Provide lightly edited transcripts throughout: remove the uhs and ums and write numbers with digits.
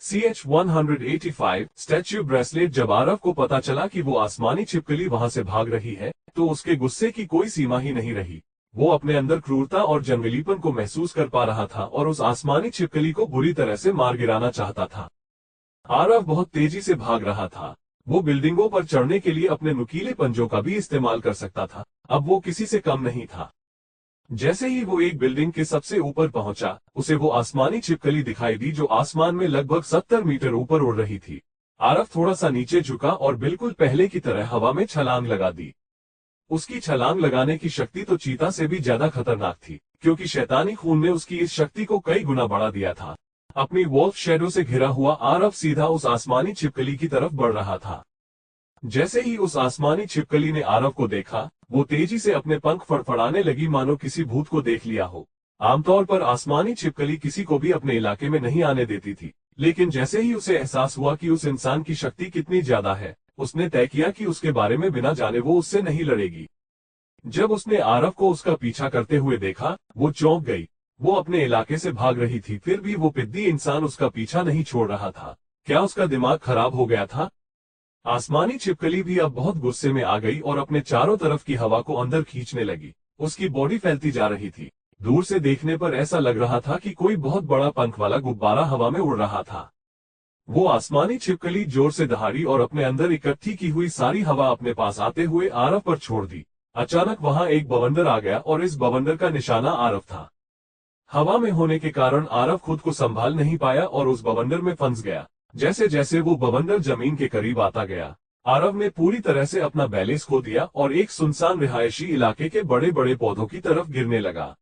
CH-185 statue bracelet. जब आरव को पता चला कि वो आसमानी छिपकली वहां से भाग रही है तो उसके गुस्से की कोई सीमा ही नहीं रही। वो अपने अंदर क्रूरता और जंगलीपन को महसूस कर पा रहा था और उस आसमानी छिपकली को बुरी तरह से मार गिराना चाहता था। आरव बहुत तेजी से भाग रहा था। वो बिल्डिंगों पर चढ़ने के लिए अपने नुकीले पंजों का भी इस्तेमाल कर सकता था। अब वो किसी से कम नहीं था। जैसे ही वो एक बिल्डिंग के सबसे ऊपर पहुंचा, उसे वो आसमानी छिपकली दिखाई दी जो आसमान में लगभग 70 मीटर ऊपर उड़ रही थी। आरव थोड़ा सा नीचे झुका और बिल्कुल पहले की तरह हवा में छलांग लगा दी। उसकी छलांग लगाने की शक्ति तो चीता से भी ज्यादा खतरनाक थी, क्योंकि शैतानी खून ने उसकी इस शक्ति को कई गुना बढ़ा दिया था। अपनी वॉल्फ शेडो से घिरा हुआ आरव सीधा उस आसमानी छिपकली की तरफ बढ़ रहा था। जैसे ही उस आसमानी छिपकली ने आरव को देखा, वो तेजी से अपने पंख फड़फड़ाने लगी मानो किसी भूत को देख लिया हो। आमतौर पर आसमानी छिपकली किसी को भी अपने इलाके में नहीं आने देती थी, लेकिन जैसे ही उसे एहसास हुआ कि उस इंसान की शक्ति कितनी ज्यादा है, उसने तय किया कि उसके बारे में बिना जाने वो उससे नहीं लड़ेगी। जब उसने आरव को उसका पीछा करते हुए देखा, वो चौंक गई। वो अपने इलाके से भाग रही थी, फिर भी वो पिद्दी इंसान उसका पीछा नहीं छोड़ रहा था। क्या उसका दिमाग खराब हो गया था? आसमानी छिपकली भी अब बहुत गुस्से में आ गई और अपने चारों तरफ की हवा को अंदर खींचने लगी। उसकी बॉडी फैलती जा रही थी। दूर से देखने पर ऐसा लग रहा था कि कोई बहुत बड़ा पंख वाला गुब्बारा हवा में उड़ रहा था। वो आसमानी छिपकली जोर से दहाड़ी और अपने अंदर इकट्ठी की हुई सारी हवा अपने पास आते हुए आरव पर छोड़ दी। अचानक वहां एक बवंडर आ गया और इस बवंडर का निशाना आरव था। हवा में होने के कारण आरव खुद को संभाल नहीं पाया और उस बवंडर में फंस गया। जैसे जैसे वो बवंडर जमीन के करीब आता गया, आरव ने पूरी तरह से अपना बैलेंस खो दिया और एक सुनसान रिहायशी इलाके के बड़े बड़े पौधों की तरफ गिरने लगा।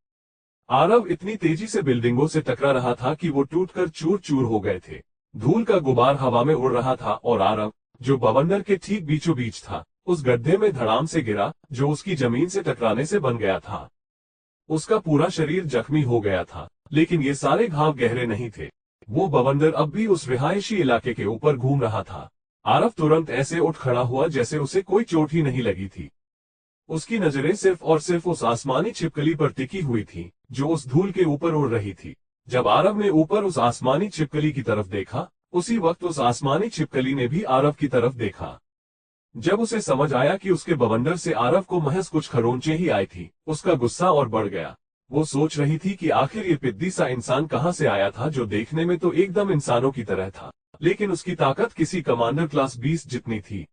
आरव इतनी तेजी से बिल्डिंगों से टकरा रहा था कि वो टूटकर चूर चूर हो गए थे। धूल का गुबार हवा में उड़ रहा था और आरव, जो बवंडर के ठीक बीचों बीच था, उस गड्ढे में धड़ाम से गिरा जो उसकी जमीन से टकराने से बन गया था। उसका पूरा शरीर जख्मी हो गया था, लेकिन ये सारे घाव गहरे नहीं थे। वो बवंडर अब भी उस रिहायशी इलाके के ऊपर घूम रहा था। आरव तुरंत ऐसे उठ खड़ा हुआ जैसे उसे कोई चोट ही नहीं लगी थी। उसकी नजरें सिर्फ और सिर्फ उस आसमानी छिपकली पर टिकी हुई थी जो उस धूल के ऊपर उड़ रही थी। जब आरव ने ऊपर उस आसमानी छिपकली की तरफ देखा, उसी वक्त उस आसमानी छिपकली ने भी आरव की तरफ देखा। जब उसे समझ आया कि उसके बवंडर से आरव को महज कुछ खरोंचें ही आई थी, उसका गुस्सा और बढ़ गया। वो सोच रही थी कि आखिर ये पिद्दी सा इंसान कहां से आया था जो देखने में तो एकदम इंसानों की तरह था, लेकिन उसकी ताकत किसी कमांडर क्लास 20 जितनी थी।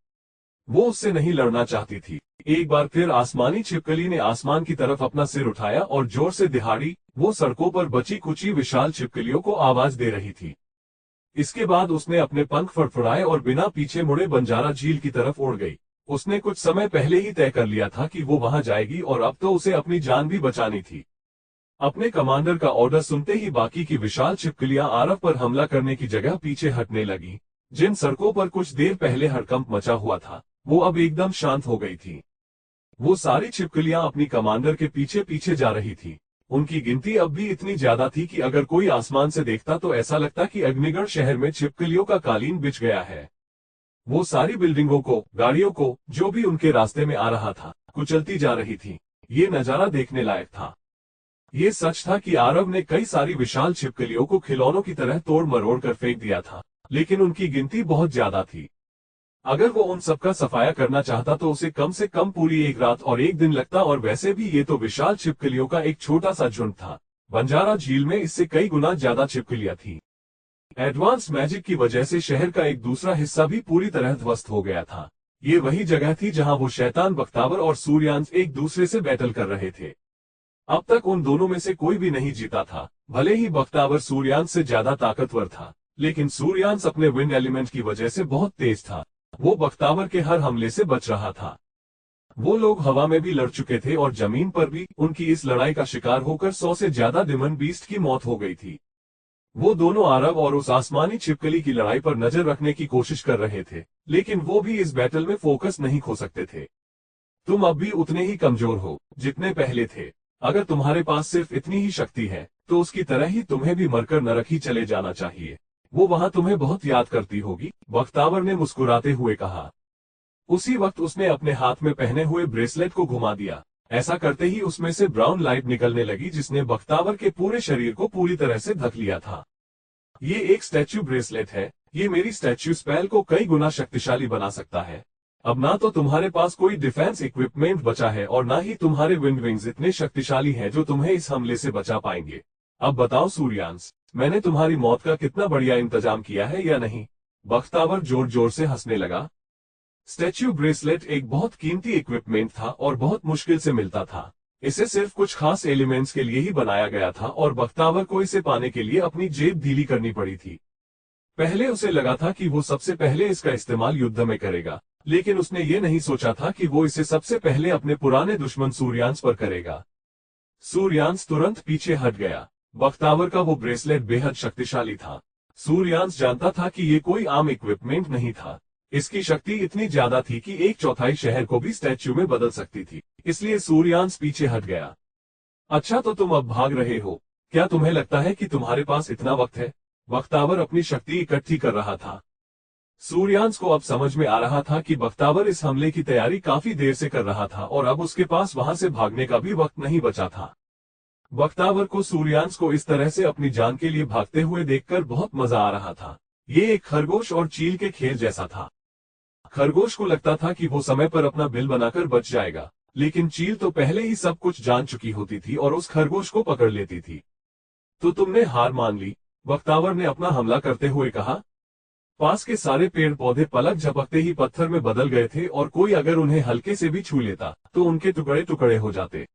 वो उससे नहीं लड़ना चाहती थी। एक बार फिर आसमानी छिपकली ने आसमान की तरफ अपना सिर उठाया और जोर से दिहाड़ी। वो सड़कों पर बची कुची विशाल छिपकलियों को आवाज दे रही थी। इसके बाद उसने अपने पंख फड़फड़ाए और बिना पीछे मुड़े बंजारा झील की तरफ उड़ गई। उसने कुछ समय पहले ही तय कर लिया था कि वो वहां जाएगी और अब तो उसे अपनी जान भी बचानी थी। अपने कमांडर का ऑर्डर सुनते ही बाकी की विशाल छिपकलियां आरव पर हमला करने की जगह पीछे हटने लगी। जिन सड़कों पर कुछ देर पहले हड़कंप मचा हुआ था, वो अब एकदम शांत हो गई थी। वो सारी छिपकलियां अपनी कमांडर के पीछे पीछे जा रही थी। उनकी गिनती अब भी इतनी ज्यादा थी कि अगर कोई आसमान से देखता तो ऐसा लगता कि अग्निगढ़ शहर में छिपकलियों का कालीन बिछ गया है। वो सारी बिल्डिंगों को, गाड़ियों को, जो भी उनके रास्ते में आ रहा था, कुचलती जा रही थी। ये नजारा देखने लायक था। ये सच था कि आरव ने कई सारी विशाल छिपकलियों को खिलौनों की तरह तोड़ मरोड़ कर फेंक दिया था, लेकिन उनकी गिनती बहुत ज्यादा थी। अगर वो उन सबका सफाया करना चाहता तो उसे कम से कम पूरी एक रात और एक दिन लगता, और वैसे भी ये तो विशाल छिपकलियों का एक छोटा सा झुंड था। बंजारा झील में इससे कई गुना ज्यादा छिपकलियां थीं। एडवांस मैजिक की वजह से शहर का एक दूसरा हिस्सा भी पूरी तरह ध्वस्त हो गया था। ये वही जगह थी जहां वो शैतान बख्तावर और सूर्यांश एक दूसरे से बैटल कर रहे थे। अब तक उन दोनों में से कोई भी नहीं जीता था। भले ही बख्तावर सूर्यांश से ज्यादा ताकतवर था, लेकिन सूर्यांश अपने विंड एलिमेंट की वजह से बहुत तेज था। वो बख्तावर के हर हमले से बच रहा था। वो लोग हवा में भी लड़ चुके थे और जमीन पर भी उनकी इस लड़ाई का शिकार होकर 100 से ज्यादा डिमन बीस्ट की मौत हो गई थी। वो दोनों आरव और उस आसमानी छिपकली की लड़ाई पर नजर रखने की कोशिश कर रहे थे, लेकिन वो भी इस बैटल में फोकस नहीं खो सकते थे। तुम अब भी उतने ही कमजोर हो जितने पहले थे। अगर तुम्हारे पास सिर्फ इतनी ही शक्ति है तो उसकी तरह ही तुम्हें भी मरकर नरक ही चले जाना चाहिए। वो वहां तुम्हें बहुत याद करती होगी, बख्तावर ने मुस्कुराते हुए कहा। उसी वक्त उसने अपने हाथ में पहने हुए ब्रेसलेट को घुमा दिया। ऐसा करते ही उसमें से ब्राउन लाइट निकलने लगी जिसने बख्तावर के पूरे शरीर को पूरी तरह से ढक लिया था। ये एक स्टैच्यू ब्रेसलेट है। ये मेरी स्टैच्यू स्पेल को कई गुना शक्तिशाली बना सकता है। अब ना तो तुम्हारे पास कोई डिफेंस इक्विपमेंट बचा है और ना ही तुम्हारे विंड विंग्स इतने शक्तिशाली हैं जो तुम्हें इस हमले से बचा पाएंगे। अब बताओ सूर्यांश, मैंने तुम्हारी मौत का कितना बढ़िया इंतजाम किया है या नहीं? बख्तावर जोर जोर से हंसने लगा। स्टैच्यू ब्रेसलेट एक बहुत कीमती इक्विपमेंट था और बहुत मुश्किल से मिलता था। इसे सिर्फ कुछ खास एलिमेंट्स के लिए ही बनाया गया था और बख्तावर को इसे पाने के लिए अपनी जेब ढीली करनी पड़ी थी। पहले उसे लगा था कि वो सबसे पहले इसका इस्तेमाल युद्ध में करेगा, लेकिन उसने ये नहीं सोचा था कि वो इसे सबसे पहले अपने पुराने दुश्मन सूर्यांश पर करेगा। सूर्यांश तुरंत पीछे हट गया। बख्तावर का वो ब्रेसलेट बेहद शक्तिशाली था। सूर्यांश जानता था कि ये कोई आम इक्विपमेंट नहीं था। इसकी शक्ति इतनी ज्यादा थी कि 1/4 शहर को भी स्टैच्यू में बदल सकती थी, इसलिए सूर्यांश पीछे हट गया। अच्छा, तो तुम अब भाग रहे हो? क्या तुम्हें लगता है कि तुम्हारे पास इतना वक्त है? बख्तावर अपनी शक्ति इकट्ठी कर रहा था। सूर्यांश को अब समझ में आ रहा था कि बख्तावर इस हमले की तैयारी काफी देर से कर रहा था और अब उसके पास वहां से भागने का भी वक्त नहीं बचा था। बख्तावर को सूर्यांश को इस तरह से अपनी जान के लिए भागते हुए देखकर बहुत मजा आ रहा था। ये एक खरगोश और चील के खेल जैसा था। खरगोश को लगता था कि वो समय पर अपना बिल बनाकर बच जाएगा, लेकिन चील तो पहले ही सब कुछ जान चुकी होती थी और उस खरगोश को पकड़ लेती थी। तो तुमने हार मान ली? बख्तावर ने अपना हमला करते हुए कहा। पास के सारे पेड़ पौधे पलक झपकते ही पत्थर में बदल गए थे और कोई अगर उन्हें हल्के से भी छू लेता तो उनके टुकड़े टुकड़े हो जाते।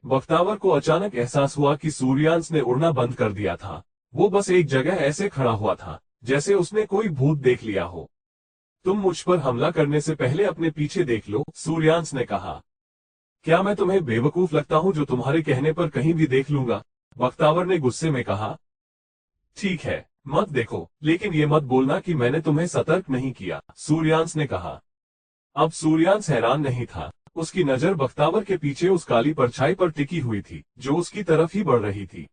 बख्तावर को अचानक एहसास हुआ कि सूर्यांश ने उड़ना बंद कर दिया था। वो बस एक जगह ऐसे खड़ा हुआ था जैसे उसने कोई भूत देख लिया हो। तुम मुझ पर हमला करने से पहले अपने पीछे देख लो, सूर्यांश ने कहा। क्या मैं तुम्हें बेवकूफ लगता हूं जो तुम्हारे कहने पर कहीं भी देख लूंगा? बख्तावर ने गुस्से में कहा। ठीक है, मत देखो, लेकिन ये मत बोलना कि मैंने तुम्हें सतर्क नहीं किया, सूर्यांश ने कहा। अब सूर्यांश हैरान नहीं था। उसकी नजर बख्तावर के पीछे उस काली परछाई पर टिकी हुई थी जो उसकी तरफ ही बढ़ रही थी।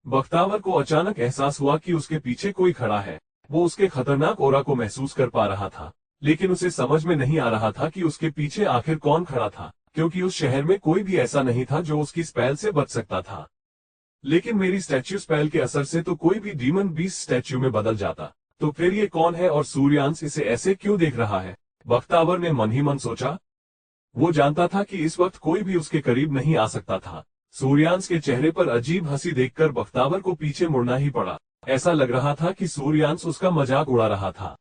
बख्तावर को अचानक एहसास हुआ कि उसके पीछे कोई खड़ा है। वो उसके खतरनाक ओरा को महसूस कर पा रहा था, लेकिन उसे समझ में नहीं आ रहा था कि उसके पीछे आखिर कौन खड़ा था, क्योंकि उस शहर में कोई भी ऐसा नहीं था जो उसकी स्पेल से बच सकता था। लेकिन मेरी स्टैच्यू स्पेल के असर से तो कोई भी डीमन बीस्ट स्टैच्यू में बदल जाता, तो फिर ये कौन है और सूर्यांश इसे ऐसे क्यों देख रहा है? बख्तावर ने मन ही मन सोचा। वो जानता था कि इस वक्त कोई भी उसके करीब नहीं आ सकता था। सूर्यांश के चेहरे पर अजीब हंसी देखकर बख्तावर को पीछे मुड़ना ही पड़ा। ऐसा लग रहा था कि सूर्यांश उसका मजाक उड़ा रहा था।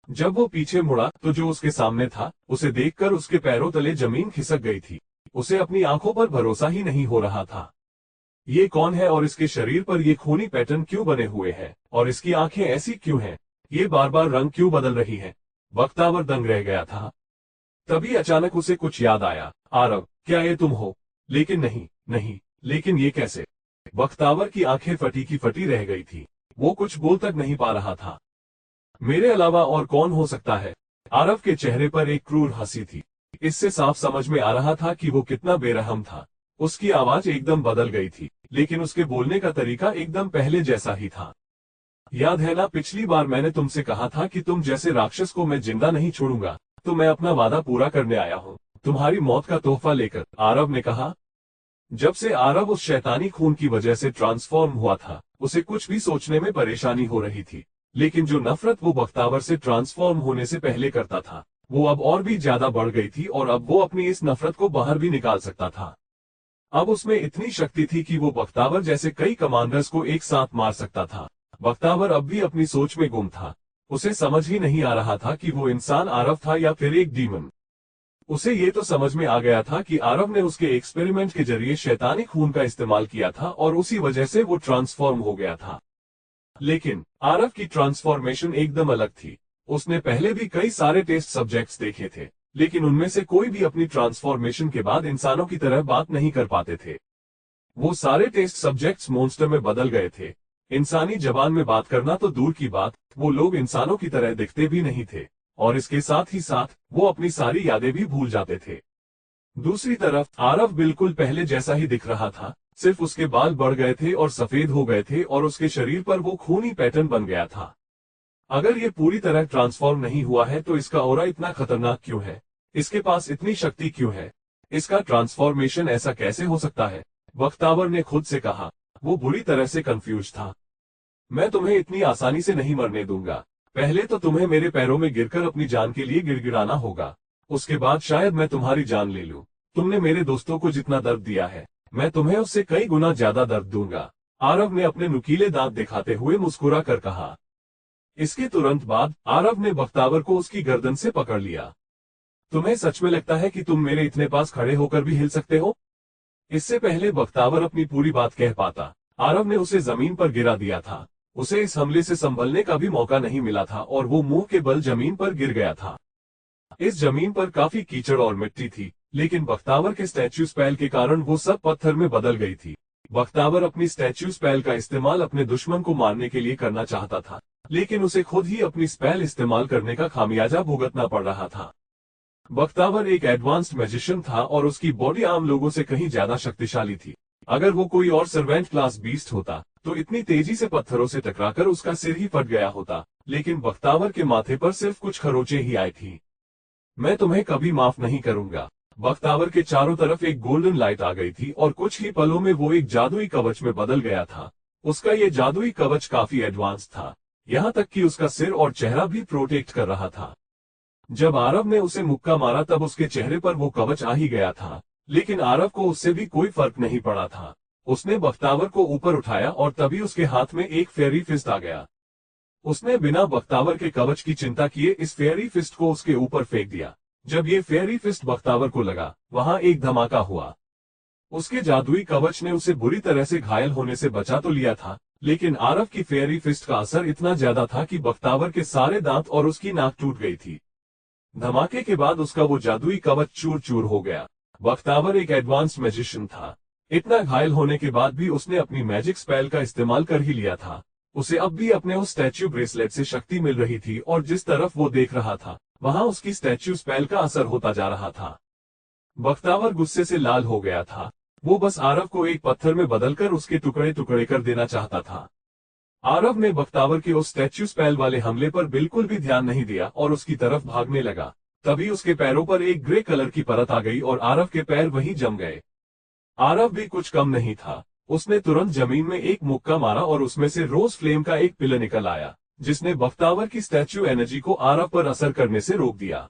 जब वो पीछे मुड़ा तो जो उसके सामने था उसे देखकर उसके पैरों तले जमीन खिसक गई थी। उसे अपनी आंखों पर भरोसा ही नहीं हो रहा था। ये कौन है और इसके शरीर पर ये खूनी पैटर्न क्यों बने हुए हैं और इसकी आंखें ऐसी क्यों हैं? ये बार बार रंग क्यों बदल रही हैं? बख्तावर दंग रह गया था। तभी अचानक उसे कुछ याद आया। आरव, क्या ये तुम हो? लेकिन नहीं, नहीं, लेकिन ये कैसे? बख्तावर की आंखें फटी की फटी रह गई थी। वो कुछ बोल तक नहीं पा रहा था। मेरे अलावा और कौन हो सकता है? आरव के चेहरे पर एक क्रूर हंसी थी। इससे साफ समझ में आ रहा था कि वो कितना बेरहम था। उसकी आवाज एकदम बदल गई थी, लेकिन उसके बोलने का तरीका एकदम पहले जैसा ही था। याद है ना, पिछली बार मैंने तुमसे कहा था कि तुम जैसे राक्षस को मैं जिंदा नहीं छोड़ूंगा, तो मैं अपना वादा पूरा करने आया हूँ, तुम्हारी मौत का तोहफा लेकर, आरव ने कहा। जब से आरव उस शैतानी खून की वजह से ट्रांसफॉर्म हुआ था, उसे कुछ भी सोचने में परेशानी हो रही थी। लेकिन जो नफरत वो बख्तावर से ट्रांसफॉर्म होने से पहले करता था, वो अब और भी ज्यादा बढ़ गई थी और अब वो अपनी इस नफरत को बाहर भी निकाल सकता था। अब उसमें इतनी शक्ति थी कि वो बख्तावर जैसे कई कमांडर्स को एक साथ मार सकता था। बख्तावर अब भी अपनी सोच में गुम था। उसे समझ ही नहीं आ रहा था कि वो इंसान आरव था या फिर एक डीमन। उसे ये तो समझ में आ गया था कि आरव ने उसके एक्सपेरिमेंट के जरिए शैतानी खून का इस्तेमाल किया था और उसी वजह से वो ट्रांसफॉर्म हो गया था। लेकिन आरव की ट्रांसफॉर्मेशन एकदम अलग थी। उसने पहले भी कई सारे टेस्ट सब्जेक्ट्स देखे थे, लेकिन उनमें से कोई भी अपनी ट्रांसफॉर्मेशन के बाद इंसानों की तरह बात नहीं कर पाते थे। वो सारे टेस्ट सब्जेक्ट्स मॉन्स्टर में बदल गए थे। इंसानी जबान में बात करना तो दूर की बात, वो लोग इंसानों की तरह दिखते भी नहीं थे, और इसके साथ ही साथ वो अपनी सारी यादें भी भूल जाते थे। दूसरी तरफ आरव बिल्कुल पहले जैसा ही दिख रहा था, सिर्फ उसके बाल बढ़ गए थे और सफेद हो गए थे और उसके शरीर पर वो खूनी पैटर्न बन गया था। अगर ये पूरी तरह ट्रांसफॉर्म नहीं हुआ है तो इसका ऑरा इतना खतरनाक क्यों है? इसके पास इतनी शक्ति क्यों है? इसका ट्रांसफॉर्मेशन ऐसा कैसे हो सकता है? बख्तावर ने खुद से कहा। वो बुरी तरह से कंफ्यूज था। मैं तुम्हें इतनी आसानी से नहीं मरने दूंगा। पहले तो तुम्हें मेरे पैरों में गिरकर अपनी जान के लिए गिड़गिड़ाना होगा। उसके बाद शायद मैं तुम्हारी जान ले लूं। तुमने मेरे दोस्तों को जितना दर्द दिया है, मैं तुम्हें उससे कई गुना ज्यादा दर्द दूंगा। आरव ने अपने नुकीले दांत दिखाते हुए मुस्कुरा कर कहा। इसके तुरंत बाद आरव ने बख्तावर को उसकी गर्दन से पकड़ लिया। तुम्हें सच में लगता है कि तुम मेरे इतने पास खड़े होकर भी हिल सकते हो? इससे पहले बख्तावर अपनी पूरी बात कह पाता, आरव ने उसे जमीन पर गिरा दिया था। उसे इस हमले से संभलने का भी मौका नहीं मिला था और वो मुंह के बल जमीन पर गिर गया था। इस जमीन पर काफी कीचड़ और मिट्टी थी, लेकिन बख्तावर के स्टैच्यू स्पेल के कारण वो सब पत्थर में बदल गई थी। बख्तावर अपनी स्टैच्यू स्पेल का इस्तेमाल अपने दुश्मन को मारने के लिए करना चाहता था, लेकिन उसे खुद ही अपनी स्पेल इस्तेमाल करने का खामियाजा भुगतना पड़ रहा था। बख्तावर एक एडवांस्ड मैजिशियन था और उसकी बॉडी आम लोगों से कहीं ज्यादा शक्तिशाली थी। अगर वो कोई और सर्वेंट क्लास बीस्ट होता तो इतनी तेजी से पत्थरों से टकराकर उसका सिर ही फट गया होता, लेकिन बख्तावर के माथे पर सिर्फ कुछ खरोंचें ही आई थी। मैं तुम्हें कभी माफ नहीं करूंगा। बख्तावर के चारों तरफ एक गोल्डन लाइट आ गई थी और कुछ ही पलों में वो एक जादुई कवच में बदल गया था। उसका ये जादुई कवच काफी एडवांस था, यहाँ तक कि उसका सिर और चेहरा भी प्रोटेक्ट कर रहा था। जब आरव ने उसे मुक्का मारा तब उसके चेहरे पर वो कवच आ ही गया था, लेकिन आरव को उससे भी कोई फर्क नहीं पड़ा था। उसने बख्तावर को ऊपर उठाया और तभी उसके हाथ में एक फेयरी फिस्ट आ गया। उसने बिना बख्तावर के कवच की चिंता किए इस फेयरी फिस्ट को उसके ऊपर फेंक दिया। जब ये फेयरी फिस्ट बख्तावर को लगा, वहां एक धमाका हुआ। उसके जादुई कवच ने उसे बुरी तरह से घायल होने से बचा तो लिया था, लेकिन आरव की फेयरी फिस्ट का असर इतना ज्यादा था कि बख्तावर के सारे दांत और उसकी नाक टूट गई थी। धमाके के बाद उसका वो जादुई कवच चूर चूर हो गया। बख्तावर एक एडवांस्ड मैजिशियन था। इतना घायल होने के बाद भी उसने अपनी मैजिक स्पेल का इस्तेमाल कर ही लिया था। उसे अब भी अपने उस स्टैच्यू ब्रेसलेट से शक्ति मिल रही थी और जिस तरफ वो देख रहा था, वहां उसकी स्टैच्यू स्पेल का असर होता जा रहा था। बख्तावर गुस्से से लाल हो गया था। वो बस आरव को एक पत्थर में बदलकर उसके टुकड़े टुकड़े कर देना चाहता था। आरव ने बख्तावर के उस स्टैच्यू स्पेल वाले हमले पर बिल्कुल भी ध्यान नहीं दिया और उसकी तरफ भागने लगा। तभी उसके पैरों पर एक ग्रे कलर की परत आ गई और आरव के पैर वहीं जम गए। आरव भी कुछ कम नहीं था। उसने तुरंत जमीन में एक मुक्का मारा और उसमें से रोज फ्लेम का एक पिलर निकल आया, जिसने बख्तावर की स्टैच्यू एनर्जी को आरव पर असर करने से रोक दिया।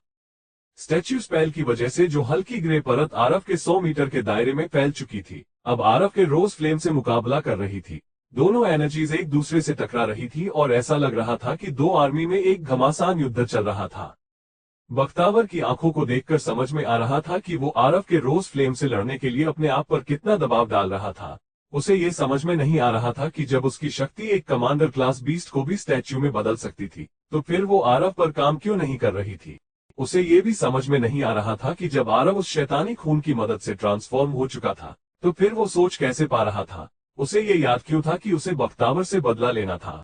स्टैच्यू स्पेल की वजह से जो हल्की ग्रे परत आरव के 100 मीटर के दायरे में फैल चुकी थी, अब आरव के रोज फ्लेम से मुकाबला कर रही थी। दोनों एनर्जीज एक दूसरे से टकरा रही थी और ऐसा लग रहा था कि दो आर्मी में एक घमासान युद्ध चल रहा था। बख्तावर की आंखों को देखकर समझ में आ रहा था कि वो आरव के रोज फ्लेम से लड़ने के लिए अपने आप पर कितना दबाव डाल रहा था। उसे ये समझ में नहीं आ रहा था कि जब उसकी शक्ति एक कमांडर क्लास बीस्ट को भी स्टैच्यू में बदल सकती थी, तो फिर वो आरव पर काम क्यों नहीं कर रही थी। उसे ये भी समझ में नहीं आ रहा था कि जब आरव उस शैतानी खून की मदद से ट्रांसफॉर्म हो चुका था, तो फिर वो सोच कैसे पा रहा था। उसे ये याद क्यों था कि उसे बख्तावर से बदला लेना था।